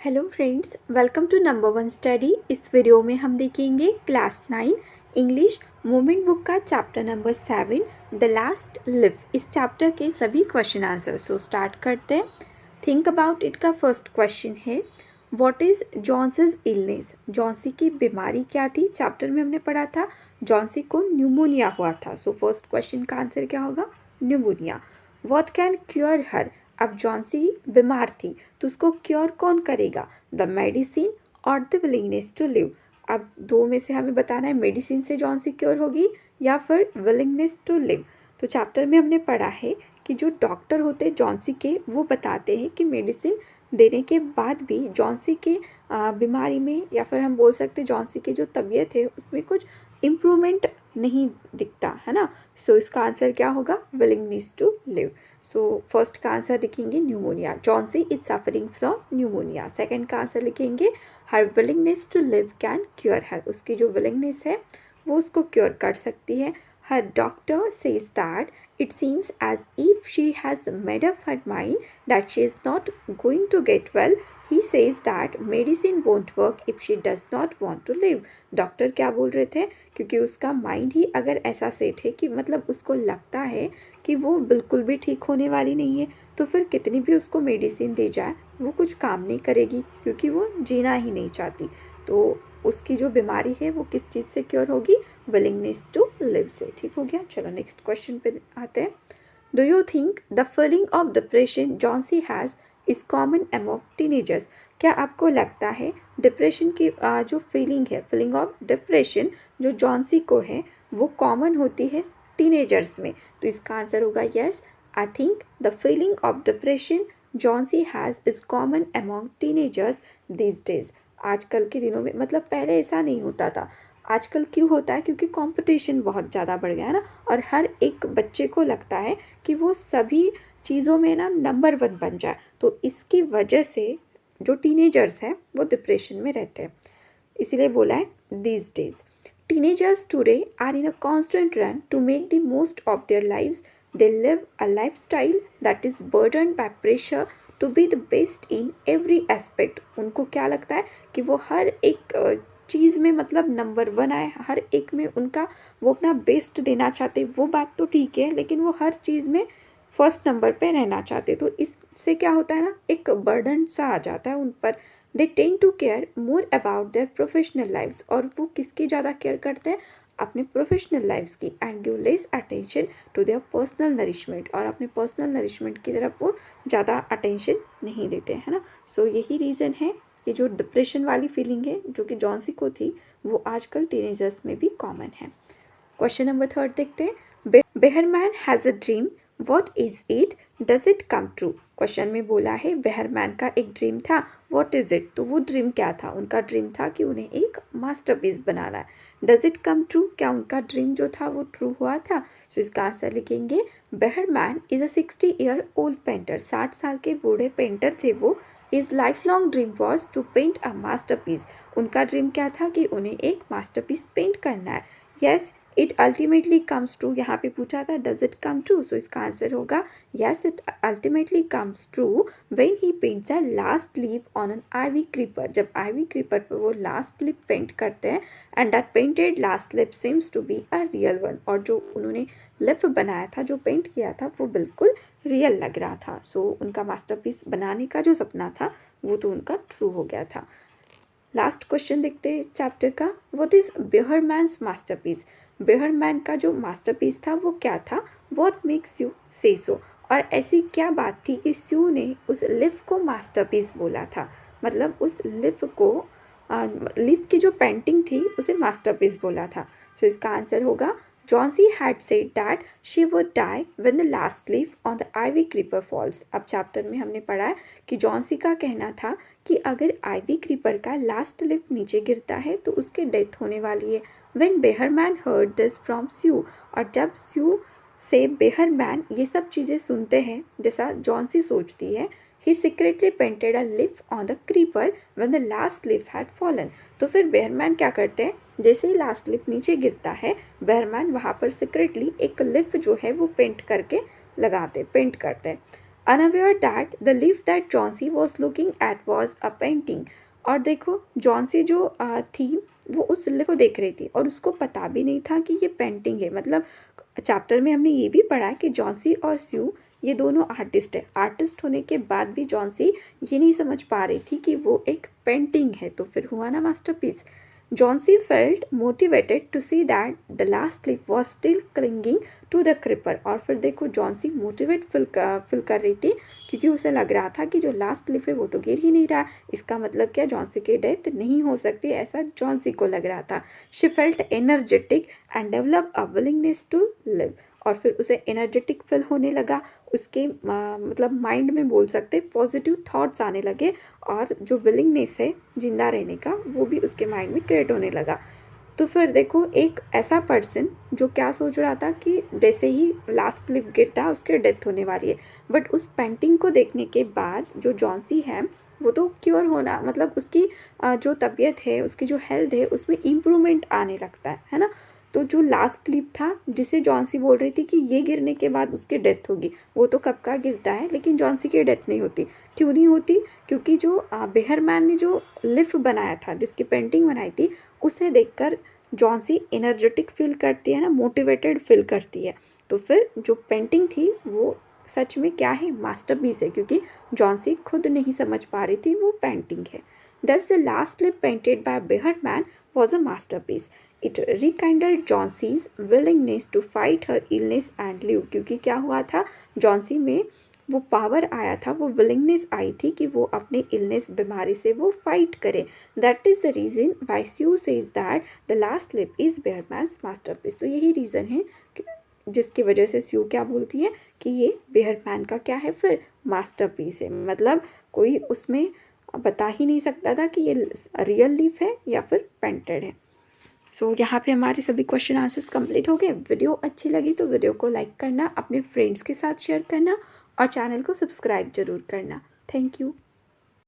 Hello friends, welcome to number one study. इस video में हम देखेंगे क्लास 9 इंग्लिश मूवमेंट बुक का chapter number 7 the last leaf. इस चैप्टर के सभी क्वेश्चन आंसर सो स्टार्ट करते हैं। थिंक अबाउट इट का फर्स्ट क्वेश्चन है what is Johnsy's illness. Johnsy की बीमारी क्या थी? चैप्टर में हमने पढ़ा था जॉन्सी को न्यूमोनिया हुआ था। सो फर्स्ट क्वेश्चन का आंसर क्या होगा? न्यूमोनिया। व्हाट कैन क्योर हर। अब जॉन्सी बीमार थी तो उसको क्योर कौन करेगा? द मेडिसिन और द विलिंगनेस टू लिव। अब दो में से हमें बताना है मेडिसिन से जॉन्सी क्योर होगी या फिर विलिंगनेस टू लिव। तो चैप्टर में हमने पढ़ा है कि जो डॉक्टर होते हैं जॉन्सी के वो बताते हैं कि मेडिसिन देने के बाद भी जॉन्सी के बीमारी में या फिर हम बोल सकते हैं जॉन्सी की जो तबीयत है उसमें कुछ इम्प्रूवमेंट नहीं दिखता है ना। सो इसका आंसर क्या होगा? Willingness to live. So first का आंसर लिखेंगे pneumonia, Johnsy is suffering from pneumonia. Second का आंसर लिखेंगे her willingness to live can cure her, उसकी जो विलिंगनेस है वो उसको क्योर कर सकती है। Her doctor says that it seems as if she has made up her mind that she is not going to get well. He says that medicine won't work if she does not want to live. Doctor क्या बोल रहे थे? क्योंकि उसका mind ही अगर ऐसा set है कि मतलब उसको लगता है कि वो बिल्कुल भी ठीक होने वाली नहीं है तो फिर कितनी भी उसको मेडिसिन दी जाए वो कुछ काम नहीं करेगी क्योंकि वो जीना ही नहीं चाहती। तो उसकी जो बीमारी है वो किस चीज़ से क्योर होगी? विलिंगनेस टू लिव से। ठीक हो गया। चलो नेक्स्ट क्वेश्चन पे आते हैं। Do you think the feeling of depression Johnsy has is common among teenagers. क्या आपको लगता है डिप्रेशन की जो फीलिंग है, फीलिंग ऑफ डिप्रेशन जो जॉन्सी को है वो कॉमन होती है टीनेजर्स में? तो इसका आंसर होगा yes, I think the feeling of depression Johnsy has is common among teenagers this days. आजकल के दिनों में, मतलब पहले ऐसा नहीं होता था, आजकल क्यों होता है? क्योंकि कंपटीशन बहुत ज़्यादा बढ़ गया है ना, और हर एक बच्चे को लगता है कि वो सभी चीज़ों में ना नंबर वन बन जाए। तो इसकी वजह से जो टीनेजर्स हैं वो डिप्रेशन में रहते हैं, इसीलिए बोला है these days. Teenagers today are in a constant run to make the most of their lives. They live a life style that is burden by pressure to be the best in every aspect. उनको क्या लगता है कि वो हर एक चीज़ में मतलब number one आए, हर एक में उनका वो अपना बेस्ट देना चाहते। वो बात तो ठीक है, लेकिन वो हर चीज़ में फर्स्ट नंबर पे रहना चाहते। तो इससे क्या होता है ना, एक बर्डन सा आ जाता है उन पर। They tend to care more about their professional lifes. और वो किसकी ज़्यादा केयर करते हैं? अपने प्रोफेशनल लाइफ्स की। And give less attention to their personal nourishment. और अपने पर्सनल नरिशमेंट की तरफ वो ज़्यादा अटेंशन नहीं देते, है ना। सो यही रीज़न है कि जो डिप्रेशन वाली फीलिंग है जो कि जॉन्सी को थी वो आजकल टीनेजर्स में भी कॉमन है। क्वेश्चन नंबर 3 देखते हैं। Behrman has a dream, what is it, does it come true. Question में बोला है बेहरमैन का एक ड्रीम था, व्हाट इज़ इट। तो वो ड्रीम क्या था? उनका ड्रीम था कि उन्हें एक मास्टरपीस बनाना है। डज इट कम ट्रू, क्या उनका ड्रीम जो था वो ट्रू हुआ था? सो इसका आंसर लिखेंगे Behrman is a 60-year-old painter. 60 साल के बूढ़े पेंटर थे वो। His lifelong dream was to paint a masterpiece. उनका ड्रीम क्या था? कि उन्हें एक मास्टरपीस पेंट करना है। Yes, it ultimately comes true। यहाँ पे पूछा था does it come true, so इसका आंसर होगा yes, it ultimately comes true when he paints a last leaf on an ivy creeper। जब ivy creeper पर वो last leaf पेंट करते हैं and that painted last leaf seems to be a real one। और जो उन्होंने leaf बनाया था, जो पेंट किया था, वो बिल्कुल रियल लग रहा था। सो उनका मास्टरपीस बनाने का जो सपना था वो तो उनका ट्रू हो गया था। लास्ट क्वेश्चन देखते हैं इस चैप्टर का। What is Behrman's masterpiece. Behrman का जो मास्टरपीस था वो क्या था? व्हाट मेक्स यू से सो। और ऐसी क्या बात थी कि स्यू ने उस लिफ को मास्टरपीस बोला था? मतलब उस लिफ को लिफ की जो पेंटिंग थी उसे मास्टरपीस बोला था। सो इसका आंसर होगा Chauncey had said that she would die when the last leaf on the ivy creeper falls। अब चैप्टर में हमने पढ़ा है कि जॉन्सी का कहना था कि अगर आइवी क्रीपर का लास्ट लीफ नीचे गिरता है तो उसके डेथ होने वाली है। When Behrman heard this from Sue, और जब स्यू से बेहरमैन ये सब चीज़ें सुनते हैं जैसा जॉन्सी सोचती है, he secretly painted a leaf on the creeper when the last leaf had fallen। तो फिर बेहरमैन क्या करते हैं? जैसे ही लास्ट लीफ नीचे गिरता है बेहरमैन वहाँ पर सीक्रेटली एक लिफ जो है वो पेंट करके पेंट करते हैं। Unaware that the leaf that Johnsy was looking at was a painting. और देखो जॉन्सी जो थी वो उस लिफ को देख रही थी और उसको पता भी नहीं था कि ये पेंटिंग है। मतलब चैप्टर में हमने ये भी पढ़ा कि जॉन्सी और स्यू ये दोनों आर्टिस्ट है। आर्टिस्ट होने के बाद भी जॉन्सी ये नहीं समझ पा रही थी कि वो एक पेंटिंग है, तो फिर हुआ ना masterpiece. Johnsy felt motivated to see that the last leaf was still clinging to the creeper. और फिर देखो जॉन्सी मोटिवेट फील कर रही थी क्योंकि उसे लग रहा था कि जो लास्ट लीफ है वो तो गिर ही नहीं रहा, इसका मतलब क्या जॉन्सी की डेथ नहीं हो सकती, ऐसा जॉन्सी को लग रहा था। She felt energetic and develop a willingness to live. और फिर उसे एनर्जेटिक फील होने लगा, उसके मतलब माइंड में बोल सकते पॉजिटिव थॉट्स आने लगे और जो विलिंगनेस है जिंदा रहने का वो भी उसके माइंड में क्रिएट होने लगा। तो फिर देखो एक ऐसा पर्सन जो क्या सोच रहा था कि जैसे ही लास्ट क्लिप गिरता उसके डेथ होने वाली है, बट उस पेंटिंग को देखने के बाद जो जॉन्सी है वो तो क्योर होना, मतलब उसकी जो तबीयत है उसकी जो हेल्थ है उसमें इम्प्रूवमेंट आने लगता है ना। तो जो लास्ट क्लिप था जिसे जॉन्सी बोल रही थी कि ये गिरने के बाद उसकी डेथ होगी, वो तो कब का गिरता है लेकिन जॉन्सी की डेथ नहीं होती। क्यों नहीं होती? क्योंकि जो बेहरमैन ने जो लिफ बनाया था, जिसकी पेंटिंग बनाई थी, उसे देखकर जॉन्सी एनर्जेटिक फील करती है ना, मोटिवेटेड फील करती है। तो फिर जो पेंटिंग थी वो सच में क्या है, मास्टरपीस है, क्योंकि जॉन्सी खुद नहीं समझ पा रही थी वो पेंटिंग है। Thus, the last clip painted by Behrman was a masterpiece. It rekindled Johnson's willingness to fight her illness and live. क्योंकि क्या हुआ था, जॉन्सी में वो पावर आया था, वो विलिंगनेस आई थी कि वो अपने इलनेस बीमारी से वो फाइट करे। That is the reason why Sue says that the last leaf is Behrman's masterpiece. तो यही रीज़न है जिसकी वजह से स्यू क्या बोलती है कि ये बेहरमैन का क्या है, फिर मास्टरपीस है। मतलब कोई उसमें बता ही नहीं सकता था कि ये रियल लीफ है या फिर पेंटेड है। सो यहाँ पे हमारे सभी क्वेश्चन आंसर्स कंप्लीट हो गए। वीडियो अच्छी लगी तो वीडियो को लाइक करना, अपने फ्रेंड्स के साथ शेयर करना और चैनल को सब्सक्राइब जरूर करना। Thank you.